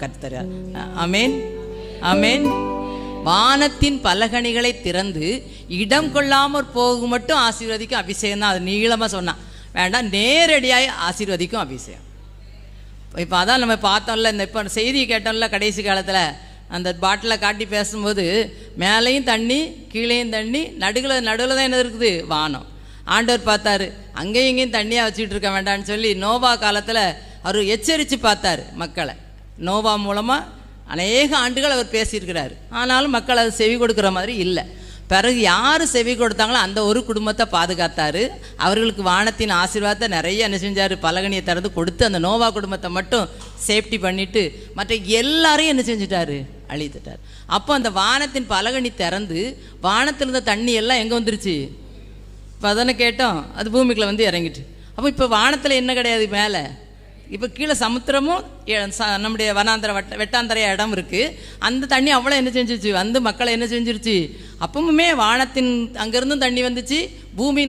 கர்த்தர். ஆமென், ஆமென். வானத்தின் பலகணிகளை திறந்து இடம் கொள்ளாமற் போகும் மட்டும் ஆசீர்வதிக்கும் அபிஷேகம் தான். அது நீளமாக சொன்னான், வேண்டாம், நேரடியாக ஆசீர்வதிக்கும் அபிஷேகம். இப்போ அதான் நம்ம பார்த்தோம்ல, இந்த இப்போ செய்தியை கேட்டோம்ல, கடைசி காலத்தில் அந்த பாட்டிலை காட்டி பேசும்போது மேலேயும் தண்ணி கீழேயும் தண்ணி, நடுவில் தான் என்ன இருக்குது, வானம். ஆண்டவர் பார்த்தாரு, அங்கேயும் இங்கேயும் தண்ணியாக வச்சுக்கிட்டு இருக்க வேண்டாம்னு சொல்லி நோவா காலத்தில் அவர் எச்சரித்து பார்த்தார் மக்களை. நோவா மூலமாக அநேக ஆண்டுகள் அவர் பேசியிருக்கிறார். ஆனாலும் மக்கள் அது செவி கொடுக்குற மாதிரி இல்லை. பிறகு யார் செவி கொடுத்தாங்களோ அந்த ஒரு குடும்பத்தை பாதுகாத்தார். அவர்களுக்கு வானத்தின் ஆசீர்வாதத்தை நிறைய என்ன செஞ்சார், பலகணியை திறந்து கொடுத்து அந்த நோவா குடும்பத்தை மட்டும் சேஃப்டி பண்ணிவிட்டு மற்ற எல்லாரையும் என்ன செஞ்சுட்டாரு, அழித்துட்டார். அப்போ அந்த வானத்தின் பலகணி திறந்து வானத்தில் இருந்த தண்ணி எல்லாம் எங்கே வந்துருச்சு, இப்போ அதனை கேட்டோம், அது பூமிக்குள்ள வந்து இறங்கிட்டு. அப்போ இப்போ வானத்தில் என்ன கிடையாது, மேலே இப்போ கீழே சமுத்திரமும் நம்முடைய வனாந்திர வெட்டாந்தரைய இடம் இருக்குது. அந்த தண்ணி அவ்வளோ என்ன செஞ்சிருச்சு, வந்து மக்களை என்ன செஞ்சிருச்சு. அப்பவுமே வானத்தின் அங்கேருந்தும் தண்ணி வந்துச்சு, பூமி